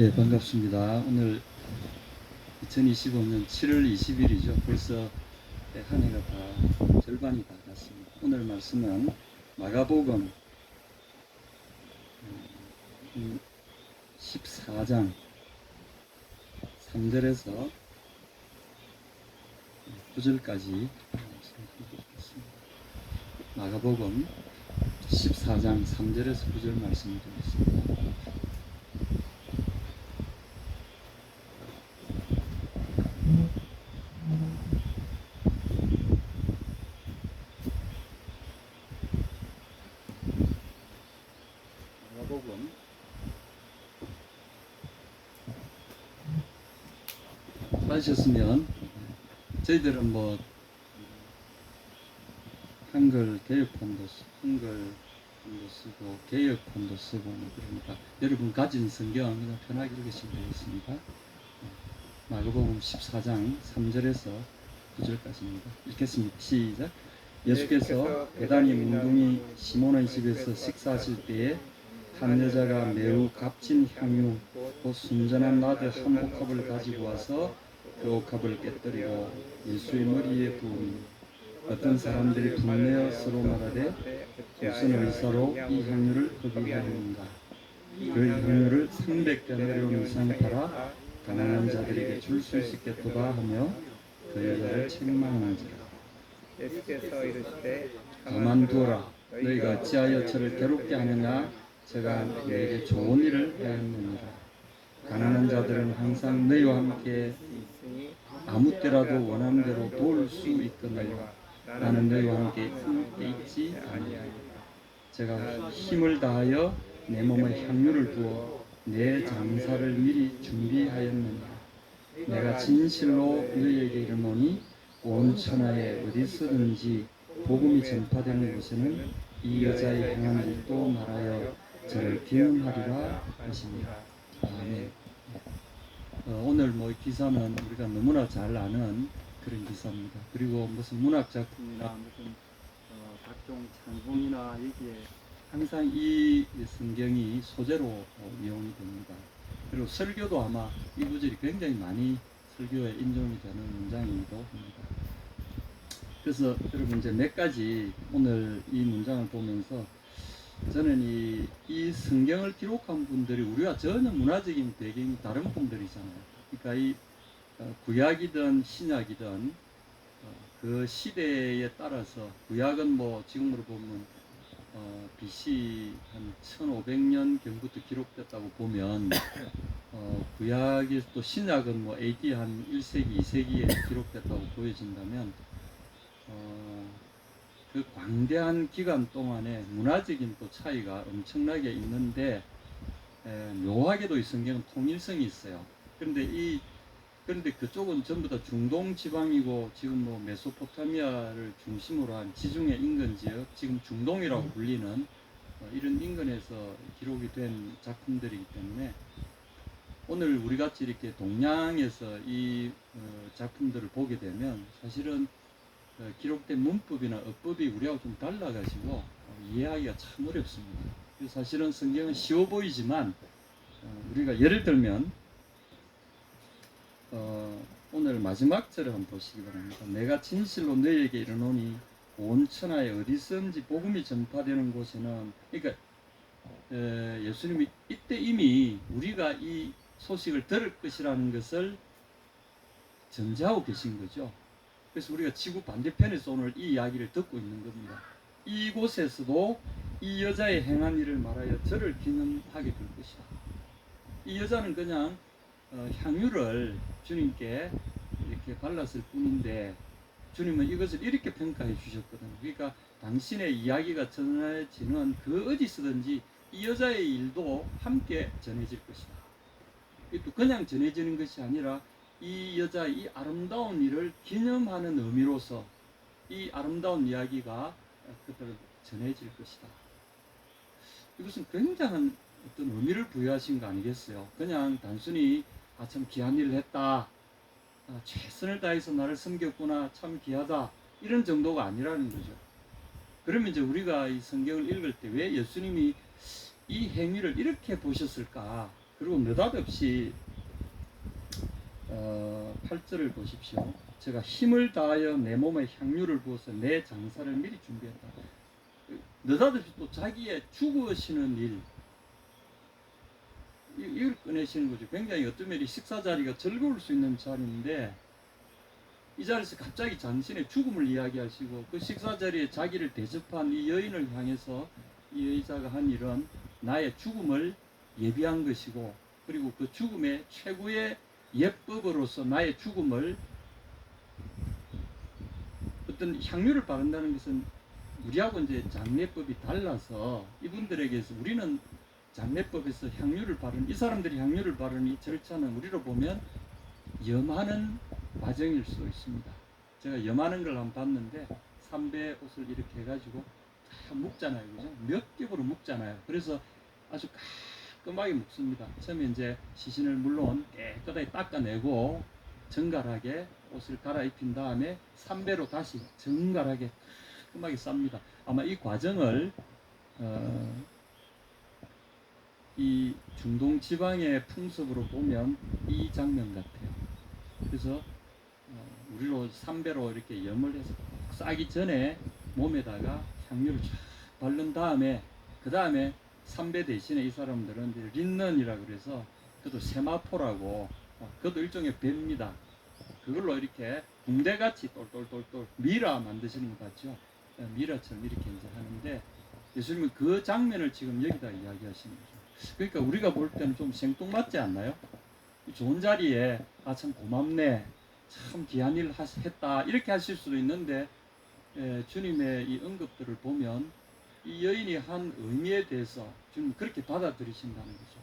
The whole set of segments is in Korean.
예, 반갑습니다. 오늘 2025년 7월 20일이죠. 벌써 한 해가 다 절반이 다 갔습니다. 오늘 말씀은 마가복음 14장 3절에서 9절까지 말씀드리겠습니다. 마가복음 14장 3절에서 9절 말씀드리겠습니다. 마가복음 빠지셨으면 저희들은 뭐 한글 개혁판도 쓰고 개혁판도 쓰고 그러니까 여러분 가진 성경 그냥 편하게 읽으시면 되겠습니다. 마가복음 14장 3절에서 9절까지입니다. 읽겠습니다. 시작. 예수께서 베다니 몽둥이 시몬의 집에서 식사하실 때에 한 여자가 매우 값진 향유 곧 순전한 나드 한 옥합을 가지고 와서 그 옥합을 깨뜨리고 예수의 머리에 부으니 어떤 사람들이 분내어 서로 말하되 무슨 의사로 이 향유를 거기 하였는가. 그 향유를 300데나리온 이상 팔아 가난한 자들에게 줄 수 있겠도다 하며 그 여자를 책망하는지라. 예수께서 이르시되 가만두어라. 너희가 어찌하여 저를 괴롭게 하느냐. 제가 너에게 좋은 일을 하였느니라. 가난한 자들은 항상 너희와 함께 아무 때라도 원하는 대로 도울 수 있거니와 나는 너희와 함께 있지 아니하리라. 제가 힘을 다하여 내 몸에 향유를 부어 내 장사를 미리 준비하였느니라. 내가 진실로 너희에게 이르노니 온 천하에 어디서든지 복음이 전파되는 곳에는 이 여자의 행한 일도 말하여 저를 기념하리라 하시니라. 아멘. 오늘 뭐 기사는 우리가 너무나 잘 아는 그런 기사입니다. 그리고 무슨 문학 작품이나 무슨 각종 찬송이나 여기에 항상 이 성경이 소재로 이용이 됩니다. 그리고 설교도 아마 이 구절이 굉장히 많이 설교에 인용이 되는 문장이기도 합니다. 그래서 여러분 이제 몇 가지 오늘 이 문장을 보면서 저는 이 성경을 기록한 분들이 우리와 전혀 문화적인 배경이 다른 분들이잖아요. 그러니까 이 구약이든 신약이든 그 시대에 따라서 구약은 뭐 지금으로 보면 BC 한 1500년 경부터 기록됐다고 보면 구약이 또 신약은 뭐 AD 한 1세기, 2세기에 기록됐다고 보여진다면 그 광대한 기간 동안에 문화적인 또 차이가 엄청나게 있는데 묘하게도 이 성경은 통일성이 있어요. 그런데 그쪽은 전부 다 중동 지방이고 지금 뭐 메소포타미아를 중심으로 한 지중해 인근 지역, 지금 중동이라고 불리는 이런 인근에서 기록이 된 작품들이기 때문에 오늘 우리 같이 이렇게 동양에서 이 작품들을 보게 되면 사실은 기록된 문법이나 어법이 우리하고 좀 달라가지고 이해하기가 참 어렵습니다. 그래서 사실은 성경은 쉬워 보이지만 우리가 예를 들면 오늘 마지막 절을 한번 보시기 바랍니다. 내가 진실로 너희에게 이르노니 온 천하에 어디서든지 복음이 전파되는 곳에는, 그러니까 예수님이 이때 이미 우리가 이 소식을 들을 것이라는 것을 전제하고 계신 거죠. 그래서 우리가 지구 반대편에서 오늘 이 이야기를 듣고 있는 겁니다. 이곳에서도 이 여자의 행한 일을 말하여 저를 기념하게 될 것이다. 이 여자는 그냥 향유를 주님께 이렇게 발랐을 뿐인데 주님은 이것을 이렇게 평가해 주셨거든요. 그러니까 당신의 이야기가 전해지는 그 어디서든지 이 여자의 일도 함께 전해질 것이다. 또 그냥 전해지는 것이 아니라 이 여자의 이 아름다운 일을 기념하는 의미로서 이 아름다운 이야기가 그대로 전해질 것이다. 이것은 굉장한 어떤 의미를 부여하신 거 아니겠어요? 그냥 단순히 참 귀한 일을 했다, 최선을 다해서 나를 섬겼구나, 참 귀하다, 이런 정도가 아니라는 거죠. 그러면 이제 우리가 이 성경을 읽을 때 왜 예수님이 이 행위를 이렇게 보셨을까? 그리고 느닷없이 8절을 보십시오. 제가 힘을 다하여 내 몸에 향유를 부어서 내 장사를 미리 준비했다. 느닷없이 또 자기의 죽으시는 일, 이걸 꺼내시는 거죠. 굉장히 어떤 면이 식사 자리가 즐거울 수 있는 자리인데 이 자리에서 갑자기 당신의 죽음을 이야기하시고 그 식사 자리에 자기를 대접한 이 여인을 향해서 이 여자가 한 일은 나의 죽음을 예비한 것이고, 그리고 그 죽음의 최고의 예법으로서 나의 죽음을, 어떤 향유를 바른다는 것은 우리하고 이제 장례법이 달라서 이분들에게서 우리는 장례법에서 향유를 바르는, 이 사람들이 향유를 바르는 이 절차는 우리로 보면 염하는 과정일 수 있습니다. 제가 염하는 걸 한번 봤는데 삼배 옷을 이렇게 해가지고 다 묶잖아요, 그죠? 몇 겹으로 묶잖아요. 그래서 아주 깔끔하게 묶습니다. 처음에 이제 시신을 물론 깨끗하게 닦아내고 정갈하게 옷을 갈아입힌 다음에 삼배로 다시 정갈하게 깔끔하게 쌉니다. 아마 이 과정을 이 중동 지방의 풍습으로 보면 이 장면 같아요. 그래서 우리로 삼배로 이렇게 염을 해서 싸기 전에 몸에다가 향유를 쫙 바른 다음에, 그 다음에 삼배 대신에 이 사람들은 이제 린넨이라 그래서 그것도 세마포라고, 그것도 일종의 배입니다. 그걸로 이렇게 붕대같이 똘똘똘똘 미라 만드시는 것 같죠? 미라처럼 이렇게 이제 하는데 예수님은 그 장면을 지금 여기다 이야기하시는 거죠. 그러니까 우리가 볼 때는 좀 생뚱맞지 않나요? 좋은 자리에 참 고맙네, 참 귀한 일 했다, 이렇게 하실 수도 있는데 주님의 이 언급들을 보면 이 여인이 한 의미에 대해서 주님 그렇게 받아들이신다는 거죠.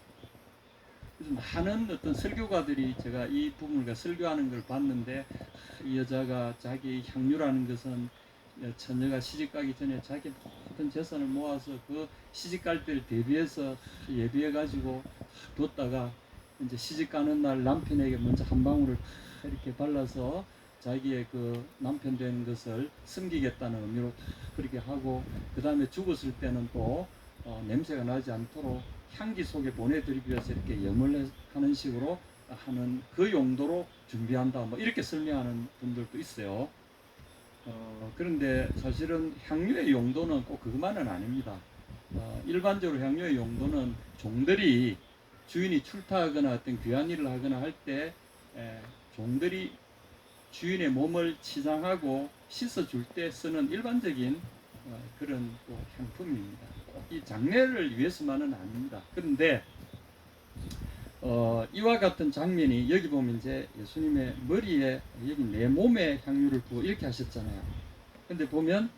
그래서 많은 어떤 설교가들이, 제가 이 부분을 설교하는 걸 봤는데, 이 여자가 자기 향유라는 것은 처녀가 시집가기 전에 자기 모든 재산을 모아서 그 시집갈 때를 대비해서 예비해가지고 뒀다가 이제 시집가는 날 남편에게 먼저 한 방울을 이렇게 발라서 자기의 그 남편 된 것을 숨기겠다는 의미로 그렇게 하고, 그 다음에 죽었을 때는 또 냄새가 나지 않도록 향기 속에 보내드리기 위해서 이렇게 염을 하는 식으로 하는 그 용도로 준비한다, 뭐 이렇게 설명하는 분들도 있어요. 그런데 사실은 향유의 용도는 꼭 그것만은 아닙니다. 일반적으로 향유의 용도는 종들이, 주인이 출타하거나 어떤 귀한 일을 하거나 할 때 종들이 주인의 몸을 치장하고 씻어줄 때 쓰는 일반적인 그런 또 향품입니다. 이 장례를 위해서만은 아닙니다. 그런데 이와 같은 장면이 여기 보면 이제 예수님의 머리에, 여기 내 몸에 향유를 부어 이렇게 하셨잖아요. 근데 보면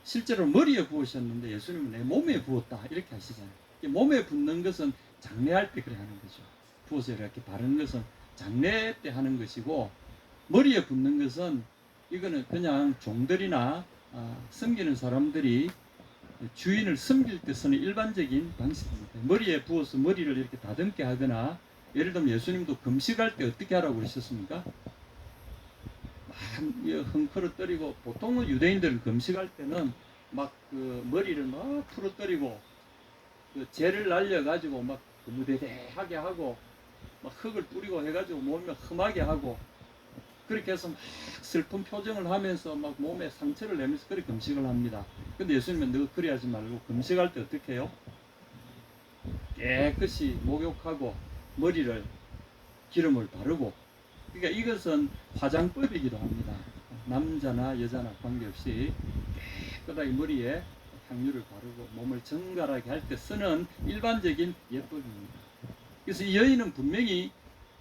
실제로 머리에 부으셨는데 예수님은 내 몸에 부었다 이렇게 하시잖아요. 몸에 붓는 것은 장례할 때 그래 하는 거죠. 부어서 이렇게 바르는 것은 장례 때 하는 것이고, 머리에 붓는 것은 이거는 그냥 종들이나 섬기는 사람들이 주인을 섬길 때 쓰는 일반적인 방식입니다. 머리에 부어서 머리를 이렇게 다듬게 하거나, 예를 들면 예수님도 금식할 때 어떻게 하라고 그러셨습니까? 막 헝클어뜨리고, 보통은 유대인들은 금식할 때는 막 그 머리를 막 풀어뜨리고 그 재를 날려가지고 막 무대대하게 하고 막 흙을 뿌리고 해가지고 몸에 험하게 하고, 그렇게 해서 막 슬픈 표정을 하면서 막 몸에 상처를 내면서 그렇게 금식을 합니다. 근데 예수님은 너 그리 하지 말고 금식할 때 어떻게 해요? 깨끗이 목욕하고 머리를 기름을 바르고, 그러니까 이것은 화장법이기도 합니다. 남자나 여자나 관계없이 깨끗하게 머리에 향유를 바르고 몸을 정갈하게 할 때 쓰는 일반적인 예법입니다. 그래서 이 여인은 분명히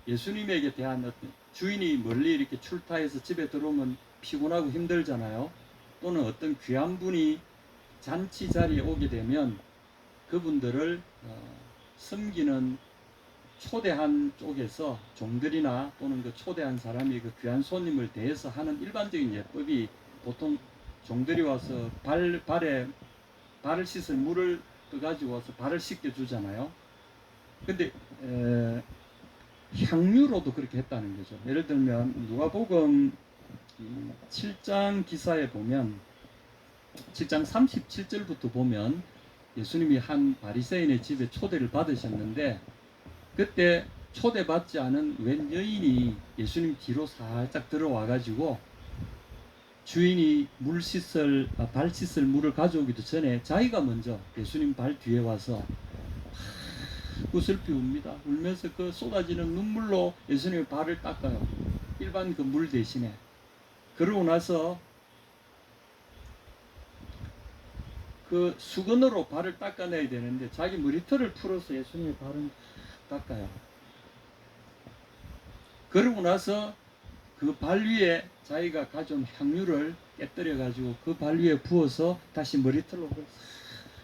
예수님에게 대한 어떤, 주인이 멀리 이렇게 출타해서 집에 들어오면 피곤하고 힘들잖아요. 또는 어떤 귀한 분이 잔치 자리에 오게 되면 그분들을 섬기는 초대한 쪽에서 종들이나 또는 그 초대한 사람이 그 귀한 손님을 대해서 하는 일반적인 예법이, 보통 종들이 와서 발을 씻을 물을 떠가지고 와서 발을 씻겨 주잖아요. 근데 향유로도 그렇게 했다는 거죠. 예를 들면 누가복음 7장 기사에 보면 7장 37절부터 보면 예수님이 한 바리새인의 집에 초대를 받으셨는데 그때 초대받지 않은 웬 여인이 예수님 뒤로 살짝 들어와 가지고 주인이 발 씻을 물을 가져오기도 전에 자기가 먼저 예수님 발 뒤에 와서 구슬피 웁니다. 울면서 그 쏟아지는 눈물로 예수님의 발을 닦아요. 일반 그 물 대신에. 그러고 나서 그 수건으로 발을 닦아내야 되는데 자기 머리털을 풀어서 예수님의 발을 닦아요. 그러고 나서 그 발 위에 자기가 가져온 향유를 깨뜨려 가지고 그 발 위에 부어서 다시 머리털로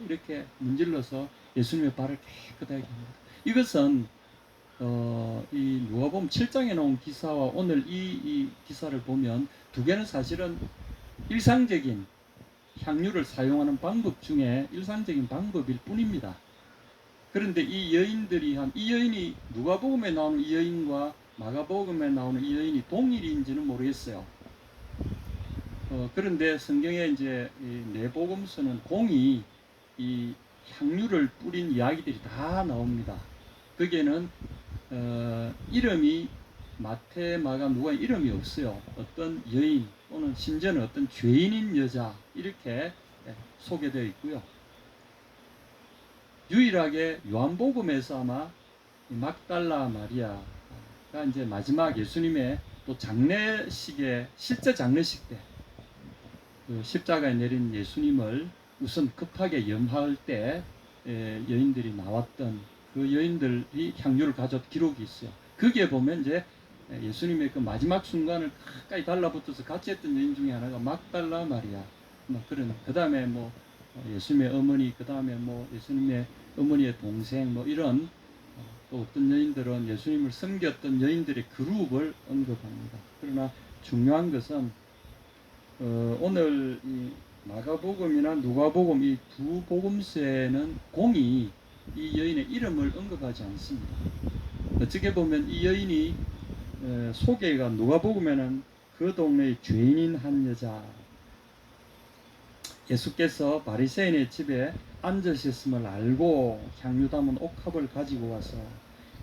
이렇게 문질러서 예수님의 발을 깨끗하게 합니다. 이것은 이 누가복음 7장에 나온 기사와 오늘 이 기사를 보면 두 개는 사실은 일상적인 향유를 사용하는 방법 중에 일상적인 방법일 뿐입니다. 그런데 이 여인이 누가복음에 나오는 이 여인과 마가복음에 나오는 이 여인이 동일인지는 모르겠어요. 그런데 성경에 이제 네 복음서는 공이 이 향유를 뿌린 이야기들이 다 나옵니다. 거기에는 이름이 마태, 마가, 누가 이름이 없어요. 어떤 여인 또는 심지어는 어떤 죄인인 여자 이렇게 소개되어 있고요. 유일하게 요한복음에서 아마 막달라 마리아가 이제 마지막 예수님의 또 장례식에 실제 장례식 때 그 십자가에 내린 예수님을 우선 급하게 염할 때 여인들이 나왔던 그 여인들이 향유를 가져온 기록이 있어요. 거기에 보면 이제 예수님의 그 마지막 순간을 가까이 달라붙어서 같이 했던 여인 중에 하나가 막달라 마리아, 뭐 그런 그 다음에 뭐 예수님의 어머니, 그 다음에 뭐 예수님의 어머니의 동생, 뭐 이런 또 어떤 여인들은 예수님을 섬겼던 여인들의 그룹을 언급합니다. 그러나 중요한 것은 오늘 이 마가복음이나 누가복음 이 두 복음서에는 공이 이 여인의 이름을 언급하지 않습니다. 어떻게 보면 이 여인이 소개가 누가복음에는 그 동네의 죄인인 한 여자, 예수께서 바리새인의 집에 앉으셨음을 알고 향유 담은 옥합을 가지고 와서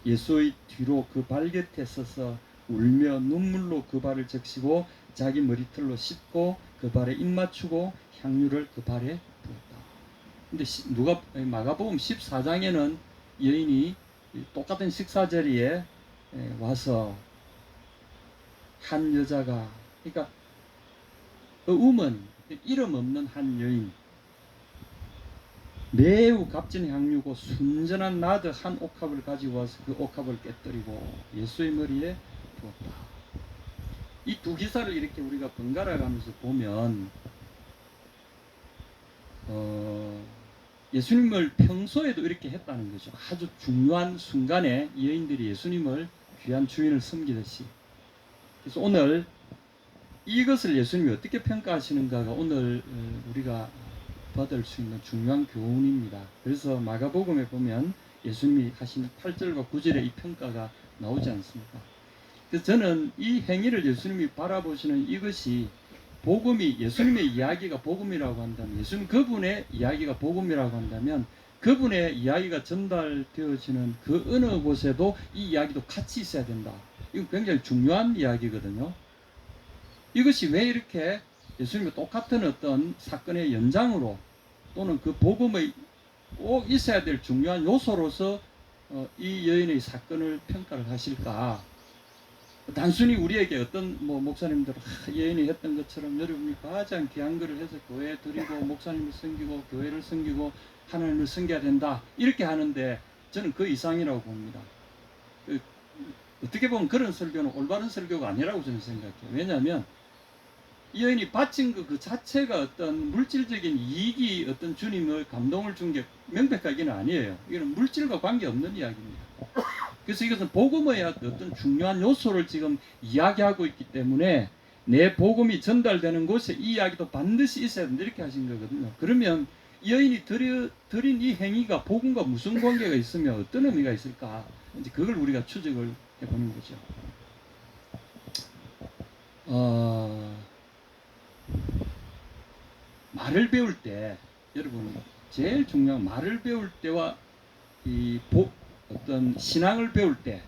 예수의 뒤로 그 발 곁에 서서 울며 눈물로 그 발을 적시고 자기 머리털로 씻고 그 발에 입 맞추고 향유를 그 발에 부었다. 근데 마가복음 14장에는 여인이 똑같은 식사 자리에 와서 한 여자가, 그러니까 우먼, 이름 없는 한 여인, 매우 값진 향유고 순전한 나드 한 옥합을 가지고 와서 그 옥합을 깨뜨리고 예수의 머리에 부었다. 이 두 기사를 이렇게 우리가 번갈아 가면서 보면 예수님을 평소에도 이렇게 했다는 거죠. 아주 중요한 순간에 여인들이 예수님을 귀한 주인을 섬기듯이. 그래서 오늘 이것을 예수님이 어떻게 평가하시는가가 오늘 우리가 받을 수 있는 중요한 교훈입니다. 그래서 마가복음에 보면 예수님이 하신 8절과 9절의 이 평가가 나오지 않습니까? 그래서 저는 이 행위를 예수님이 바라보시는 이것이 복음이, 예수님의 이야기가 복음이라고 한다면, 예수님 그분의 이야기가 복음이라고 한다면 그분의 이야기가 전달되어지는 그 어느 곳에도 이 이야기도 같이 있어야 된다. 이건 굉장히 중요한 이야기거든요. 이것이 왜 이렇게 예수님이 똑같은 어떤 사건의 연장으로 또는 그 복음의 꼭 있어야 될 중요한 요소로서 이 여인의 사건을 평가를 하실까? 단순히 우리에게 어떤 목사님들 여인이 했던 것처럼 여러분이 가장 귀한 거를 해서 교회에 드리고 목사님을 섬기고 교회를 섬기고 하나님을 섬겨야 된다 이렇게 하는데 저는 그 이상이라고 봅니다. 어떻게 보면 그런 설교는 올바른 설교가 아니라고 저는 생각해요. 왜냐하면 이 여인이 바친 그 자체가 어떤 물질적인 이익이 어떤 주님의 감동을 준 게 명백하기는 아니에요. 이거는 물질과 관계없는 이야기입니다. 그래서 이것은 복음의 어떤 중요한 요소를 지금 이야기하고 있기 때문에 내 복음이 전달되는 곳에 이 이야기도 반드시 있어야 된다 이렇게 하신 거거든요. 그러면 이 여인이 드린 이 행위가 복음과 무슨 관계가 있으며 어떤 의미가 있을까? 이제 그걸 우리가 추적을 해보는 거죠. 말을 배울 때 여러분 제일 중요한 말을 배울 때와 어떤 신앙을 배울 때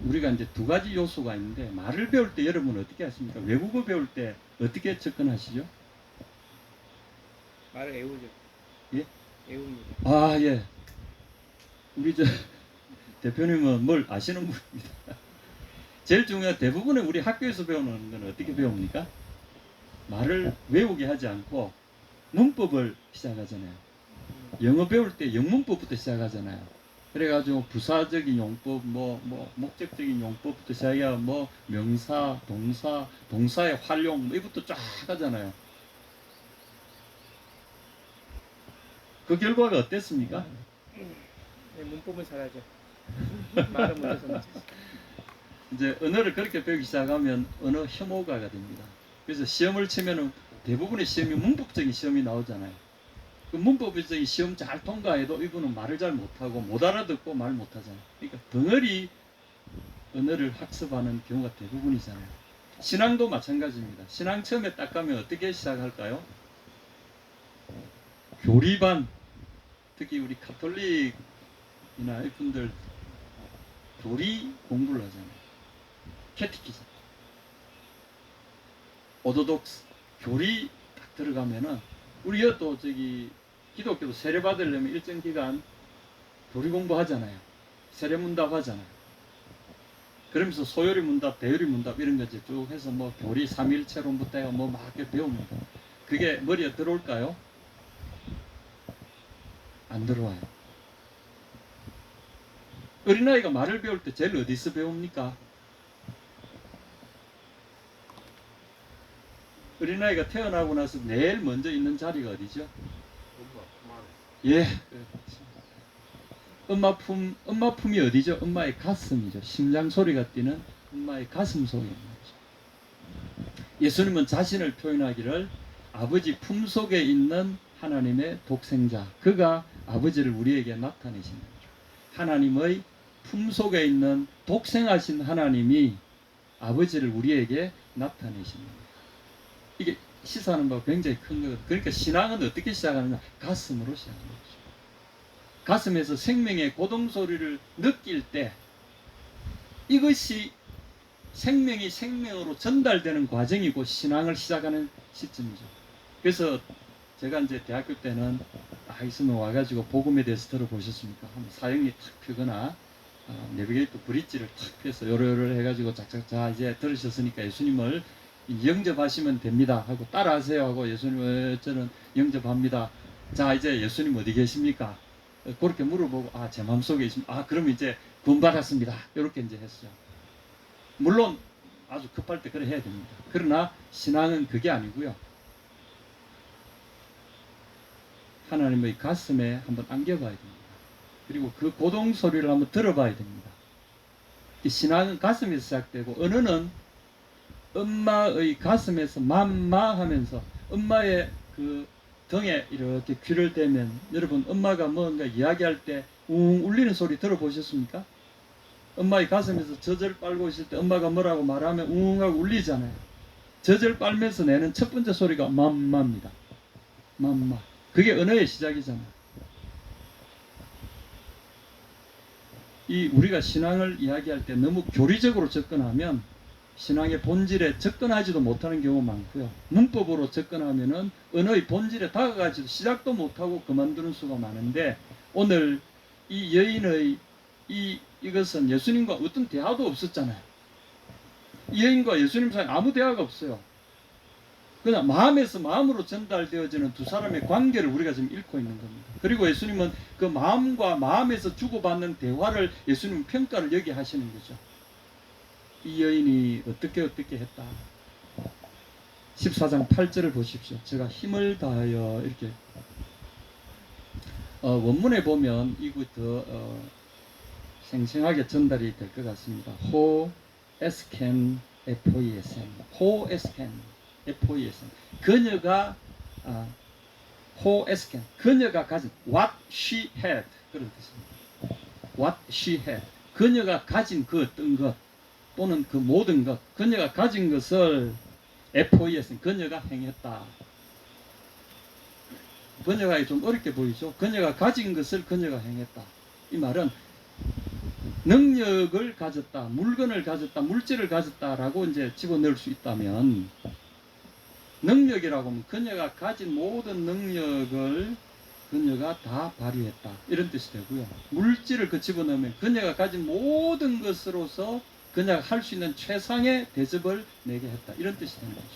우리가 이제 두 가지 요소가 있는데, 말을 배울 때 여러분 어떻게 하십니까? 외국어 배울 때 어떻게 접근하시죠? 말을 애우죠. 예? 애웁니다. 아, 예. 우리 대표님은 뭘 아시는 분입니다. 제일 중요한 대부분의 우리 학교에서 배우는 건 어떻게 배웁니까? 말을 외우게 하지 않고 문법을 시작하잖아요. 영어 배울 때 영문법부터 시작하잖아요. 그래가지고 부사적인 용법, 목적적인 용법부터 시작해야 명사, 동사, 동사의 활용 이것부터 쫙 하잖아요. 그 결과가 어땠습니까? 네, 문법은 잘하죠. 말은 못해서 문제지. 이제 언어를 그렇게 배우기 시작하면 언어 혐오가가 됩니다. 그래서 시험을 치면은 대부분의 시험이 문법적인 시험이 나오잖아요. 그 문법적인 시험 잘 통과해도 이분은 말을 잘 못하고 못 알아듣고 말 못하잖아요. 그러니까 덩어리 언어를 학습하는 경우가 대부분이잖아요. 신앙도 마찬가지입니다. 신앙 처음에 딱 가면 어떻게 시작할까요? 교리반, 특히 우리 가톨릭이나 이분들 교리 공부를 하잖아요. 캐티키즘, 오도독스, 교리 딱 들어가면은 우리가 또 기독교도 세례 받으려면 일정 기간 교리 공부하잖아요. 세례 문답 하잖아요. 그러면서 소요리 문답, 대요리 문답 이런 거지 쭉 해서 교리 삼일체론부터 해서 막 이렇게 배웁니다. 그게 머리에 들어올까요? 안 들어와요. 어린아이가 말을 배울 때 제일 어디서 배웁니까? 어린아이가 태어나고 나서 제일 먼저 있는 자리가 어디죠? 예. 엄마 품이 어디죠? 엄마의 가슴이죠. 심장 소리가 뛰는 엄마의 가슴 속입니다. 예수님은 자신을 표현하기를 아버지 품 속에 있는 하나님의 독생자, 그가 아버지를 우리에게 나타내신 거죠. 하나님의 품 속에 있는 독생하신 하나님이 아버지를 우리에게 나타내신 겁니다. 이게 시사하는 바가 굉장히 큰 거거든요. 그러니까 신앙은 어떻게 시작하느냐? 가슴으로 시작하는 거죠. 가슴에서 생명의 고동소리를 느낄 때 이것이 생명이 생명으로 전달되는 과정이고 신앙을 시작하는 시점이죠. 그래서 제가 이제 대학교 때는 있으면 와가지고 복음에 대해서 들어보셨습니까? 한번 사형이 탁 펴거나 내비게이터 브릿지를 탁 펴서 요러요러 해가지고 자 이제 들으셨으니까 예수님을 영접하시면 됩니다 하고 따라하세요 하고 예수님을 저는 영접합니다. 자 이제 예수님 어디 계십니까? 그렇게 물어보고 제 마음속에 있습니다. 그럼 이제 구원 받았습니다. 이렇게 이제 했어요. 물론 아주 급할 때 그래 해야 됩니다. 그러나 신앙은 그게 아니고요. 하나님의 가슴에 한번 안겨봐야 됩니다. 그리고 그 고동 소리를 한번 들어봐야 됩니다. 신앙은 가슴에서 시작되고 언어는 엄마의 가슴에서 맘마하면서 엄마의 그 등에 이렇게 귀를 대면 여러분 엄마가 뭔가 이야기할 때 웅 울리는 소리 들어보셨습니까? 엄마의 가슴에서 젖을 빨고 있을 때 엄마가 뭐라고 말하면 웅 하고 울리잖아요. 젖을 빨면서 내는 첫 번째 소리가 맘마입니다. 맘마. 그게 언어의 시작이잖아요. 우리가 신앙을 이야기할 때 너무 교리적으로 접근하면 신앙의 본질에 접근하지도 못하는 경우가 많고요. 문법으로 접근하면은 언어의 본질에 다가가지도 시작도 못하고 그만두는 수가 많은데, 오늘 이 여인의 이것은 예수님과 어떤 대화도 없었잖아요. 이 여인과 예수님 사이에 아무 대화가 없어요. 그냥 마음에서 마음으로 전달되어지는 두 사람의 관계를 우리가 지금 읽고 있는 겁니다. 그리고 예수님은 그 마음과 마음에서 주고받는 대화를 예수님은 평가를 여기 하시는 거죠. 이 여인이 어떻게 했다. 14장 8절을 보십시오. 제가 힘을 다하여 이렇게 원문에 보면 이거 더 생생하게 전달이 될 것 같습니다. 호 에스켄 FOESN 호 에스켄 FOESN 그녀가 호 에스켄 그녀가 가진 what she had 그런 뜻입니다. what she had 그녀가 가진 그 어떤 것 또는 그 모든 것 그녀가 가진 것을 FOESN 그녀가 행했다. 번역하기 좀 어렵게 보이죠. 그녀가 가진 것을 그녀가 행했다. 이 말은 능력을 가졌다, 물건을 가졌다, 물질을 가졌다라고 이제 집어넣을 수 있다면, 능력이라고 하면 그녀가 가진 모든 능력을 그녀가 다 발휘했다, 이런 뜻이 되고요. 물질을 그 집어넣으면 그녀가 가진 모든 것으로서 그녀가 할 수 있는 최상의 대접을 내게 했다, 이런 뜻이 되는 거죠.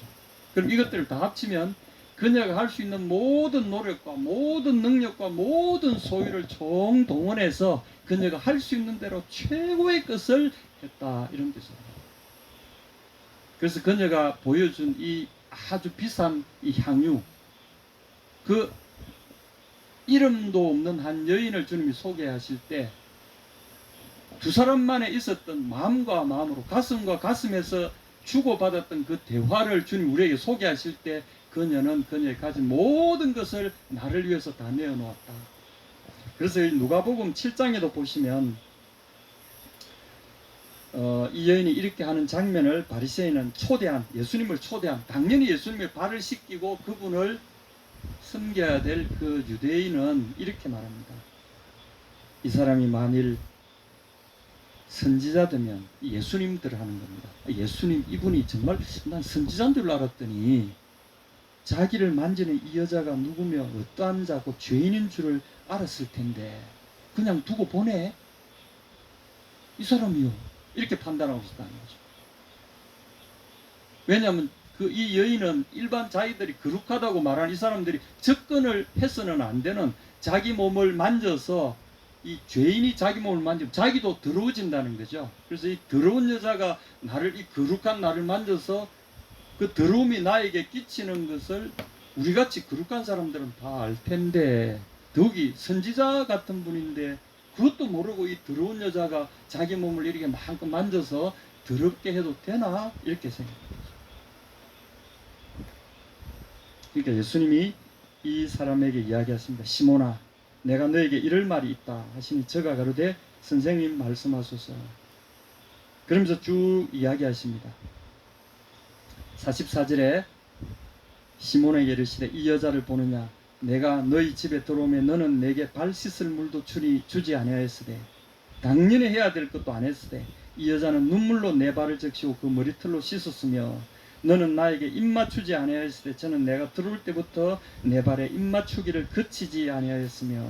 그럼 이것들을 다 합치면 그녀가 할 수 있는 모든 노력과 모든 능력과 모든 소유를 총동원해서 그녀가 할 수 있는 대로 최고의 것을 했다, 이런 뜻입니다. 그래서 그녀가 보여준 이 아주 비싼 이 향유, 그 이름도 없는 한 여인을 주님이 소개하실 때 두 사람만에 있었던 마음과 마음으로, 가슴과 가슴에서 주고받았던 그 대화를 주님 우리에게 소개하실 때, 그녀는 그녀의 가진 모든 것을 나를 위해서 다 내어놓았다. 그래서 누가복음 7장에도 보시면 이 여인이 이렇게 하는 장면을 바리새인은 예수님을 초대한, 당연히 예수님의 발을 씻기고 그분을 섬겨야 될 그 유대인은 이렇게 말합니다. 이 사람이 만일 선지자되면, 예수님들 하는 겁니다. 예수님, 이분이 정말 난 선지자인 줄 알았더니 자기를 만지는 이 여자가 누구며 어떠한 자고 죄인인 줄을 알았을 텐데 그냥 두고 보내? 이 사람이요, 이렇게 판단하고 있다는 거죠. 왜냐하면 이 여인은 일반 자기들이 거룩하다고 말하는 이 사람들이 접근을 해서는 안 되는, 자기 몸을 만져서, 이 죄인이 자기 몸을 만지면 자기도 더러워진다는 거죠. 그래서 이 더러운 여자가 이 거룩한 나를 만져서 그 더러움이 나에게 끼치는 것을 우리같이 거룩한 사람들은 다 알 텐데, 더욱이 선지자 같은 분인데 그것도 모르고 이 더러운 여자가 자기 몸을 이렇게 마음껏 만져서 더럽게 해도 되나? 이렇게 생각합니다. 그러니까 예수님이 이 사람에게 이야기했습니다. 시몬아, 내가 너에게 이럴 말이 있다 하시니 저가 가로되 선생님 말씀하소서. 그러면서 쭉 이야기하십니다. 44절에 시몬에게 이르시되 이 여자를 보느냐? 내가 너희 집에 들어오면 너는 내게 발 씻을 물도 주지 아니하였으되 당연히 해야 될 것도 안 했으되 이 여자는 눈물로 내 발을 적시고 그 머리털로 씻었으며 너는 나에게 입 맞추지 아니하였을 때 저는 내가 들어올 때부터 내 발에 입 맞추기를 그치지 아니하였으며.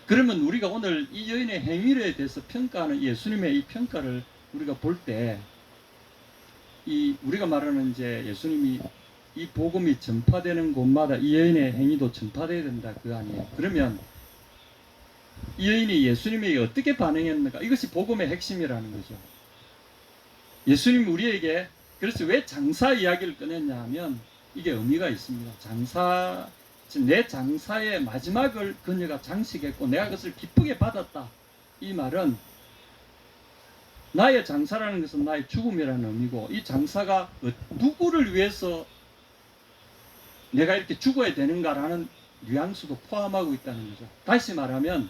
그러면 우리가 오늘 이 여인의 행위에 대해서 평가하는 예수님의 이 평가를 우리가 볼 때, 우리가 말하는 이제 예수님이 이 복음이 전파되는 곳마다 이 여인의 행위도 전파되어야 된다, 그거 아니에요. 그러면 이 여인이 예수님에게 어떻게 반응했는가? 이것이 복음의 핵심이라는 거죠. 예수님이 우리에게, 그래서 왜 장사 이야기를 꺼냈냐 하면 이게 의미가 있습니다. 내 장사의 마지막을 그녀가 장식했고 내가 그것을 기쁘게 받았다. 이 말은 나의 장사라는 것은 나의 죽음이라는 의미고, 이 장사가 누구를 위해서 내가 이렇게 죽어야 되는가라는 뉘앙스도 포함하고 있다는 거죠. 다시 말하면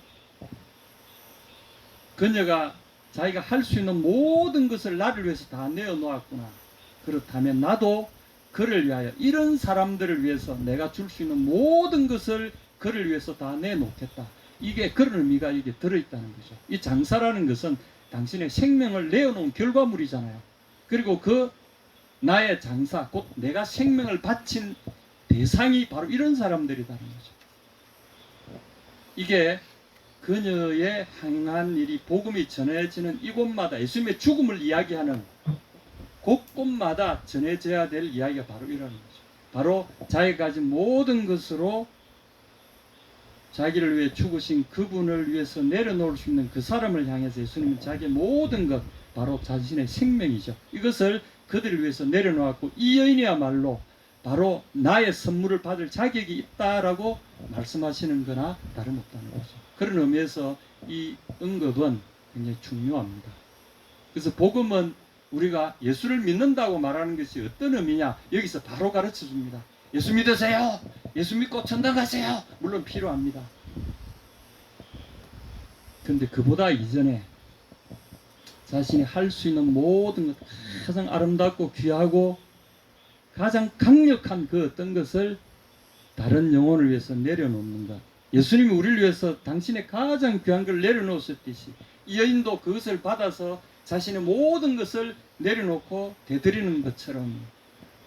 그녀가 자기가 할 수 있는 모든 것을 나를 위해서 다 내어놓았구나. 그렇다면 나도 그를 위하여, 이런 사람들을 위해서 내가 줄 수 있는 모든 것을 그를 위해서 다 내놓겠다. 이게 그런 의미가 이게 들어있다는 거죠. 이 장사라는 것은 당신의 생명을 내어놓은 결과물이잖아요. 그리고 그 나의 장사, 곧 내가 생명을 바친 대상이 바로 이런 사람들이라는 거죠. 이게 그녀의 행한 일이 복음이 전해지는 이곳마다, 예수님의 죽음을 이야기하는 곳곳마다 전해져야 될 이야기가 바로 이라는 거죠. 바로 자기가 가진 모든 것으로 자기를 위해 죽으신 그분을 위해서 내려놓을 수 있는 그 사람을 향해서 예수님은 자기의 모든 것, 바로 자신의 생명이죠. 이것을 그들을 위해서 내려놓았고, 이 여인이야말로 바로 나의 선물을 받을 자격이 있다라고 말씀하시는 거나 다름없다는 거죠. 그런 의미에서 이 언급은 굉장히 중요합니다. 그래서 복음은 우리가 예수를 믿는다고 말하는 것이 어떤 의미냐, 여기서 바로 가르쳐 줍니다. 예수 믿으세요. 예수 믿고 천당 가세요. 물론 필요합니다. 그런데 그보다 이전에 자신이 할 수 있는 모든 것, 가장 아름답고 귀하고 가장 강력한 그 어떤 것을 다른 영혼을 위해서 내려놓는 것. 예수님이 우리를 위해서 당신의 가장 귀한 걸 내려놓으셨듯이 이 여인도 그것을 받아서 자신의 모든 것을 내려놓고 되드리는 것처럼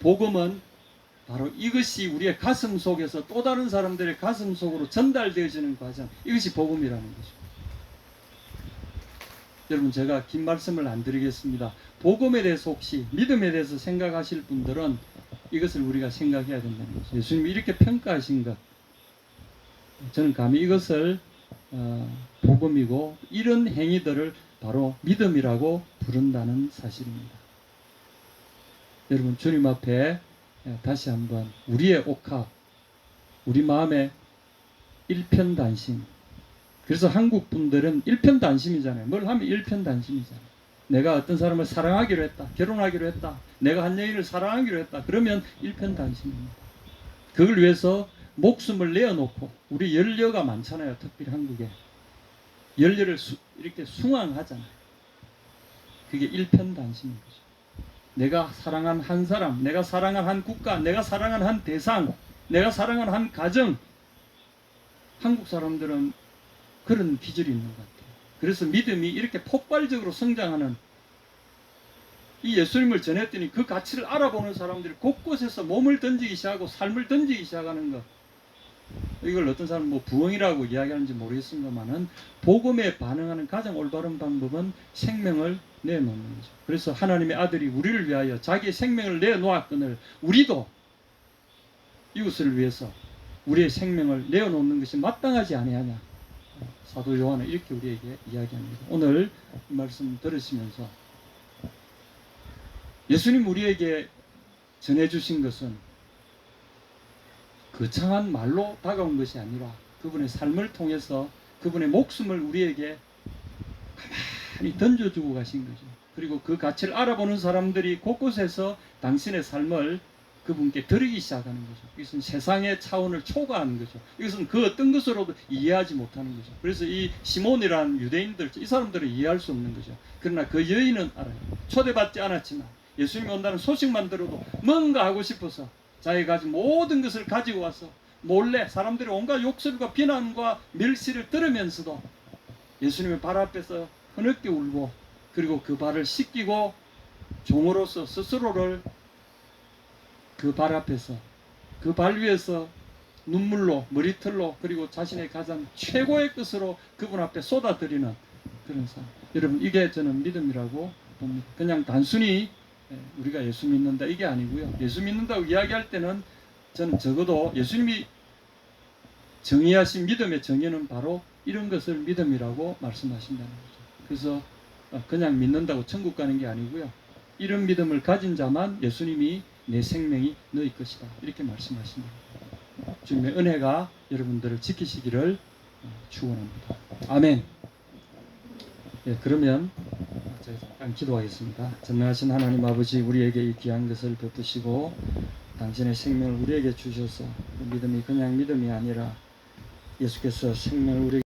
복음은 바로 이것이 우리의 가슴 속에서 또 다른 사람들의 가슴 속으로 전달되어지는 과정, 이것이 복음이라는 거죠. 여러분, 제가 긴 말씀을 안 드리겠습니다. 복음에 대해서 혹시 믿음에 대해서 생각하실 분들은 이것을 우리가 생각해야 된다는 거죠. 예수님이 이렇게 평가하신 것, 저는 감히 이것을 복음이고 이런 행위들을 바로 믿음이라고 부른다는 사실입니다. 여러분, 주님 앞에 다시 한번 우리의 옥합, 우리 마음의 일편단심. 그래서 한국 분들은 일편단심이잖아요. 뭘 하면 일편단심이잖아요. 내가 어떤 사람을 사랑하기로 했다, 결혼하기로 했다, 내가 한 여인을 사랑하기로 했다, 그러면 일편단심입니다. 그걸 위해서 목숨을 내어놓고, 우리 연료가 많잖아요. 특별히 한국에 연료를 이렇게 숭앙하잖아요. 그게 일편단심인 거죠. 내가 사랑한 한 사람, 내가 사랑한 한 국가, 내가 사랑한 한 대상, 내가 사랑한 한 가정. 한국 사람들은 그런 기질이 있는 것 같아요. 그래서 믿음이 이렇게 폭발적으로 성장하는, 이 예수님을 전했더니 그 가치를 알아보는 사람들이 곳곳에서 몸을 던지기 시작하고 삶을 던지기 시작하는 것. 이걸 어떤 사람은 뭐 부흥이라고 이야기하는지 모르겠습니다만은, 복음에 반응하는 가장 올바른 방법은 생명을 내놓는 거죠. 그래서 하나님의 아들이 우리를 위하여 자기의 생명을 내놓았거늘 우리도 이웃을 위해서 우리의 생명을 내어놓는 것이 마땅하지 아니하냐. 사도 요한은 이렇게 우리에게 이야기합니다. 오늘 이 말씀 들으시면서 예수님 우리에게 전해주신 것은 거창한 말로 다가온 것이 아니라 그분의 삶을 통해서 그분의 목숨을 우리에게 가만히 던져주고 가신 거죠. 그리고 그 가치를 알아보는 사람들이 곳곳에서 당신의 삶을 그분께 드리기 시작하는 거죠. 이것은 세상의 차원을 초과하는 거죠. 이것은 그 어떤 것으로도 이해하지 못하는 거죠. 그래서 이 시몬이라는 유대인들, 이 사람들은 이해할 수 없는 거죠. 그러나 그 여인은 알아요. 초대받지 않았지만 예수님이 온다는 소식만 들어도 뭔가 하고 싶어서 자기가 가진 모든 것을 가지고 와서 몰래 사람들의 온갖 욕설과 비난과 멸시를 들으면서도 예수님의 발 앞에서 흐느끼 울고, 그리고 그 발을 씻기고 종으로서 스스로를 그 발 앞에서, 그 발 위에서 눈물로, 머리털로, 그리고 자신의 가장 최고의 것으로 그분 앞에 쏟아드리는 그런 사람. 여러분, 이게 저는 믿음이라고 봅니다. 그냥 단순히 우리가 예수 믿는다 이게 아니고요. 예수 믿는다고 이야기할 때는 저는 적어도 예수님이 정의하신 믿음의 정의는 바로 이런 것을 믿음이라고 말씀하신다는 거죠. 그래서 그냥 믿는다고 천국 가는 게 아니고요. 이런 믿음을 가진 자만 예수님이 내 생명이 너희 것이다, 이렇게 말씀하십니다. 주님의 은혜가 여러분들을 지키시기를 축원합니다. 아멘. 예, 그러면 제가 잠깐 기도하겠습니다. 전능하신 하나님 아버지, 우리에게 이 귀한 것을 베푸시고 당신의 생명을 우리에게 주셔서 그 믿음이 그냥 믿음이 아니라 예수께서 생명을 우리에게